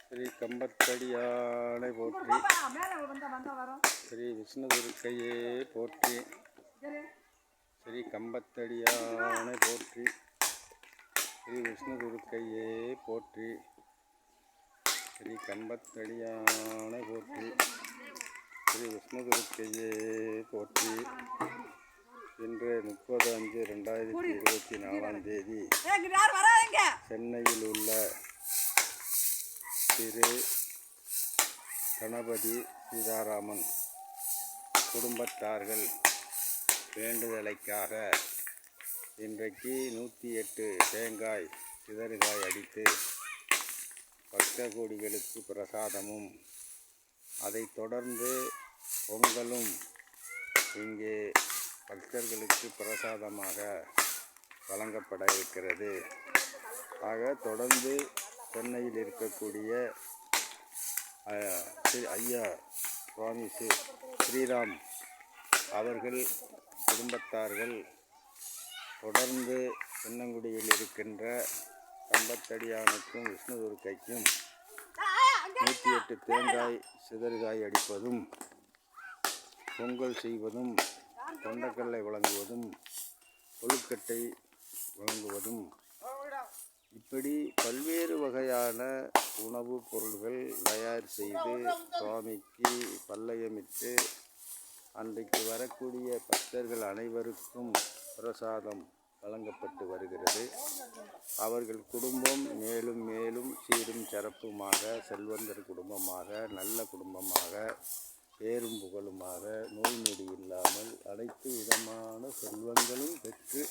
ஸ்ரீ கம்பத்தடியானை போற்றி, ஸ்ரீ விஷ்ணுதுர்க்கையே போற்றி, ஸ்ரீ கம்பத்தடியானை போற்றி, ஸ்ரீ விஷ்ணுதுர்க்கையே போற்றி, ஸ்ரீ கம்பத்தடியானை போற்றி, ஸ்ரீ விஷ்ணுதுர்க்கையே போற்றி. இன்று 30/5/2024 சென்னையில் உள்ள திரு கணபதி சீதாராமன் குடும்பத்தார்கள் வேண்டுதலைக்காக இன்றைக்கு 108 தேங்காய் சிதறுகாய் அடித்து பக்த கோடிகளுக்கு பிரசாதமும், அதைத் தொடர்ந்து பொங்கலும் இங்கே பக்தர்களுக்கு பிரசாதமாக வழங்கப்பட இருக்கிறது. ஆக தொடர்ந்து சென்னையில் இருக்கக்கூடிய ஐயா சுவாமி ஸ்ரீராம் அவர்கள் குடும்பத்தார்கள் தொடர்ந்து சின்னங்குடியில் இருக்கின்ற கம்பத்தடியானுக்கும் விஷ்ணுதுர்க்கைக்கும் 108 தேங்காய் சிதறுகாய் அடிப்பதும், பொங்கல் செய்வதும், கொண்டக்கல்லை வழங்குவதும், கொழுக்கட்டை வழங்குவதும், இப்படி பல்வேறு வகையான உணவுப் பொருள்கள் தயார் செய்து சுவாமிக்கு பல்லயமிட்டு அன்றைக்கு வரக்கூடிய பக்தர்கள் அனைவருக்கும் பிரசாதம் வழங்கப்பட்டு வருகிறது. அவர்கள் குடும்பம் மேலும் மேலும் சீரும் சிறப்புமாக, செல்வந்தர் குடும்பமாக, நல்ல குடும்பமாக, பேரும் புகழுமாக, நோய் நொடி இல்லாமல் அனைத்து விதமான செல்வங்களும் பெற்று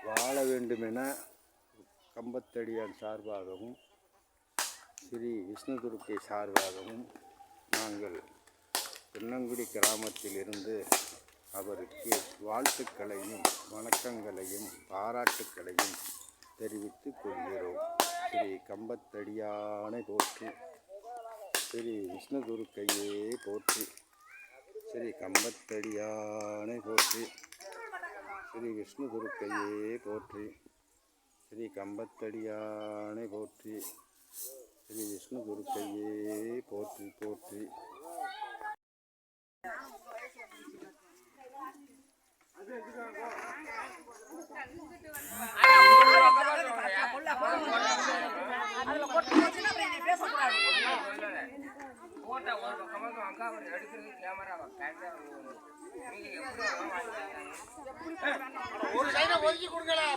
வாழ வேண்டுமென கம்பத்தடியான் சார்பாகவும் ஸ்ரீ விஷ்ணுதுர்க்கை சார்பாகவும் நாங்கள் சின்னங்குடி கிராமத்திலிருந்து அவருக்கு வாழ்த்துக்களையும் வணக்கங்களையும் பாராட்டுக்களையும் தெரிவித்துக் கொள்கிறோம். ஸ்ரீ கம்பத்தடியானை போற்றி, ஸ்ரீ விஷ்ணுதுர்க்கையே போற்றி, ஸ்ரீ கம்பத்தடியானை போற்றி, ஸ்ரீ விஷ்ணுதுர்க்கையே போற்றி, ஸ்ரீ கம்பத்தடியானை போற்றி, ஸ்ரீ விஷ்ணுதுர்க்கையே போற்றி போற்றி. ஒரு சைடை ஒதுக்கி கொடுங்களா,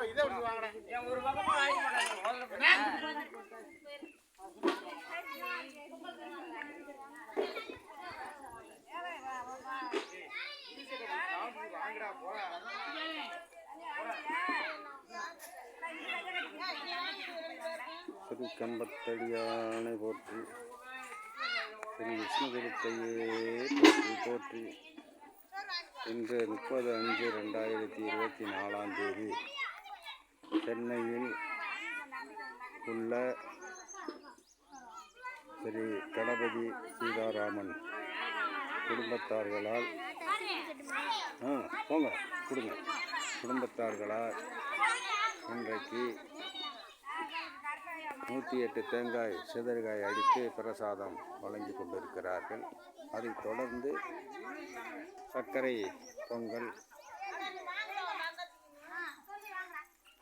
இதை வாங்கினேன் ஒரு பக்கமா ஸ்ரீ கம்பத்தடியானை போற்றி, ஸ்ரீ விஷ்ணுதுர்க்கையே போற்றி போற்றி. இன்று 30/5/2024 சென்னையில் உள்ள ஸ்ரீ கணபதி சீதாராமன் குடும்பத்தார்களால் குடும்பத்தார்களால் இன்றைக்கு 108 தேங்காய் சிதறுகாய் அடித்து பிரசாதம் வழங்கி கொண்டிருக்கிறார்கள். அதைத் தொடர்ந்து சர்க்கரை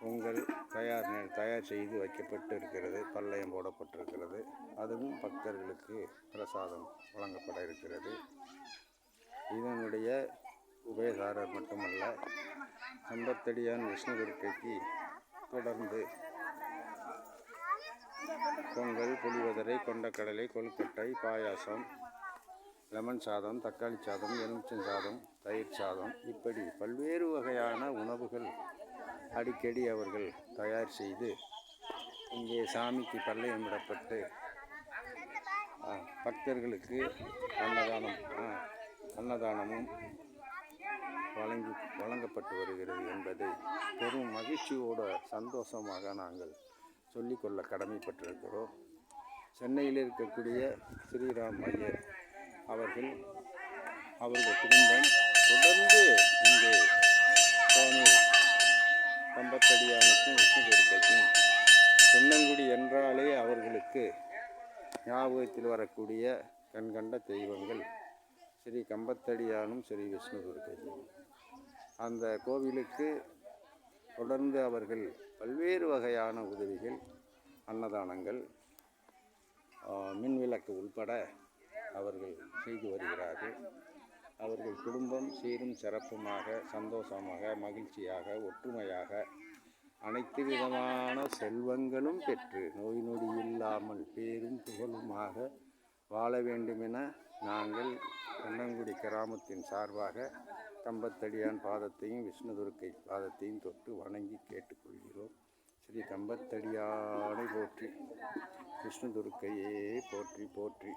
பொங்கல் தயார் செய்து வைக்கப்பட்டு இருக்கிறது, பல்லயம் போடப்பட்டிருக்கிறது. அதுவும் பக்தர்களுக்கு பிரசாதம் வழங்கப்பட இருக்கிறது. இதனுடைய உபயதாரர் மட்டுமல்ல, கம்பத்தடியான் விஷ்ணுதுர்க்கைக்கு தொடர்ந்து பொங்கல், புளியோதரை, கொண்டக்கடலை, கொழுக்கட்டை, பாயாசம், லெமன் சாதம், தக்காளி சாதம், எலுமிச்சம் சாதம், தயிர் சாதம், இப்படி பல்வேறு வகையான உணவுகள் அடிக்கடி அவர்கள் தயார் செய்து இங்கே சாமிக்கு பல்லயமிடப்பட்டு பக்தர்களுக்கு அன்னதானமும் வழங்கப்பட்டு வருகிறது என்பதை பெரும் மகிழ்ச்சியோட சந்தோஷமாக நாங்கள் சொல்லிக்கொள்ள கடமைப்பட்டிருக்கிறோம். சென்னையில் இருக்கக்கூடிய ஸ்ரீராம் ஐயர் அவர்கள் குடும்பம் தொடர்ந்து இங்கே சுவாமி கம்பத்தடியானுக்கும் விஷ்ணுதுர்க்கைக்கும் தென்னங்குடி என்றாலே அவர்களுக்கு ஞாபகத்தில் வரக்கூடிய கண்கண்ட தெய்வங்கள் ஸ்ரீ கம்பத்தடியானும் ஸ்ரீ விஷ்ணுதுர்க்கையும். அந்த கோவிலுக்கு தொடர்ந்து அவர்கள் பல்வேறு வகையான உதவிகள், அன்னதானங்கள், மின்விளக்கு உள்பட அவர்கள் செய்து வருகிறார்கள். அவர்கள் குடும்பம் சீரும் சிறப்புமாக, சந்தோஷமாக, மகிழ்ச்சியாக, ஒற்றுமையாக, அனைத்து விதமான செல்வங்களும் பெற்று நோய் நொடி இல்லாமல் பேரும் புகழுமாக வாழ வேண்டுமென நாங்கள் தென்னங்குடி கிராமத்தின் சார்பாக கம்பத்தடியான் பாதத்தையும் விஷ்ணுதுர்க்கை பாதத்தையும் தொட்டு வணங்கி கேட்டுக்கொள்கிறோம். ஸ்ரீ கம்பத்தடியானை போற்றி, விஷ்ணுதுர்க்கையே போற்றி போற்றி.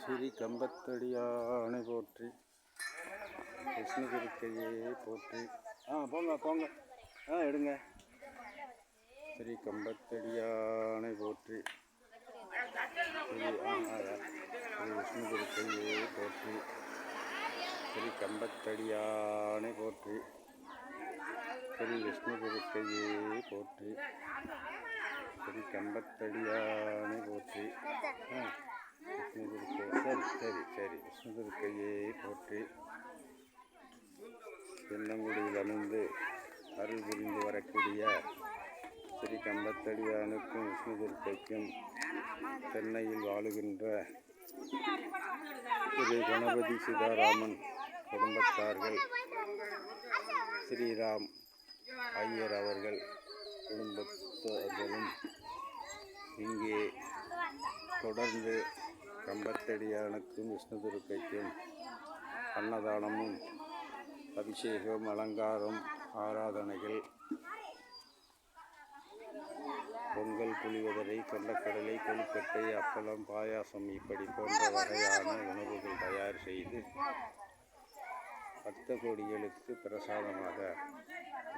ஸ்ரீ கம்பத்தடியானை போற்றி, விஷ்ணுதுர்க்கையே போற்றி. போங்க எடுங்க. ஸ்ரீ கம்பத்தடியானை போற்றி, ஸ்ரீ விஷ்ணுதுர்க்கையே போற்றி. ஸ்ரீ கம்பத்தடியானை போற்றி, ஸ்ரீ விஷ்ணுதுர்க்கையே போற்றி. ஸ்ரீ கம்பத்தடியானை போற்றி. சரி விஷ்ணுதுர்க்கையே போற்றி. தென்னங்குடியில் அமைந்து அருள் புரிந்து வரக்கூடிய ஸ்ரீ கம்பத்தடியானுக்கும் விஷ்ணுதுர்க்கைக்கும் சென்னையில் வாழுகின்ற ஸ்ரீ கணபதி சீதாராமன் குடும்பத்தார்கள், ஸ்ரீராம் ஐயர் அவர்கள் குடும்பத்தார்களும் இங்கே தொடர்ந்து கம்பத்தடியானுக்கும் விஷ்ணுதுர்க்கைக்கும் அன்னதானமும், அபிஷேகம், அலங்காரம், ஆராதனைகள், பொங்கல், புளியோதரை, கொண்டக்கடலை, கொழுக்கட்டை, அப்பளம், பாயாசம் இப்படி போன்ற வகையான உணவுகள் தயார் செய்து பக்த கோடிகளுக்கு பிரசாதமாக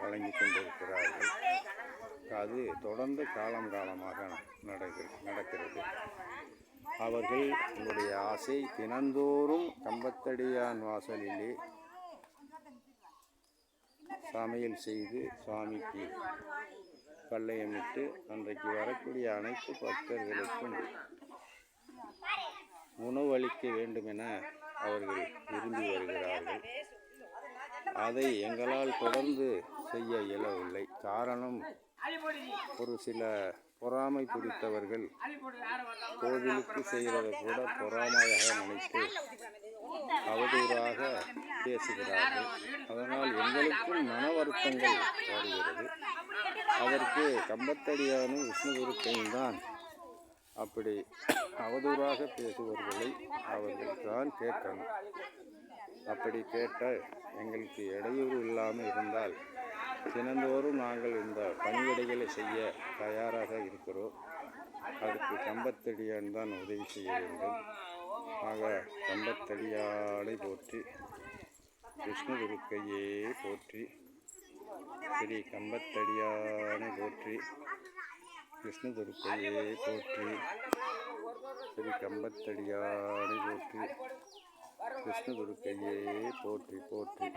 வழங்கி கொண்டிருக்கிறார்கள். அது தொடர்ந்து காலமாக நடக்கிறது. அவர்களுடைய ஆசை தினந்தோறும் கம்பத்தடியான் வாசலிலே சமையல் செய்து சுவாமிக்கு பல்லயமிட்டு அன்றைக்கு வரக்கூடிய அனைத்து பக்தர்களுக்கும் உணவு அளிக்க வேண்டுமென அவர்கள் விரும்பி வருகிறார்கள். அதை எங்களால் தொடர்ந்து செய்ய இயலவில்லை. காரணம், ஒரு சில பொறாமை பிடித்தவர்கள் கோவிலுக்கு செய்கிறதை கூட பொறாமையாக நினைத்து அவதூறாக பேசுகிறார்கள். அதனால் எங்களுக்கும் மன வருத்தங்கள் வருகிறது. அதற்கு கம்பத்தடியானும் விஷ்ணுதுர்க்கையும் தான் அப்படி அவதூறாக பேசுபவர்களை அவர்கள் தான் கேட்கணும். அப்படி கேட்டால் எங்களுக்கு இடையூறு இல்லாமல் இருந்தால் தினந்தோறும் நாங்கள் இந்த பணிவிடைகளை செய்ய தயாராக இருக்கிறோம். அதுக்கு கம்பத்தடியான் தான் உதவி செய்ய வேண்டும். ஆக கம்பத்தடியானை போற்றி, விஷ்ணுதுர்க்கையே போற்றி. ஸ்ரீ கம்பத்தடியானை போற்றி, விஷ்ணுதுர்க்கையே போற்றி. ஸ்ரீ கம்பத்தடியானை போற்றி, விஷ்ணுதுர்க்கையே போற்றி போற்றி.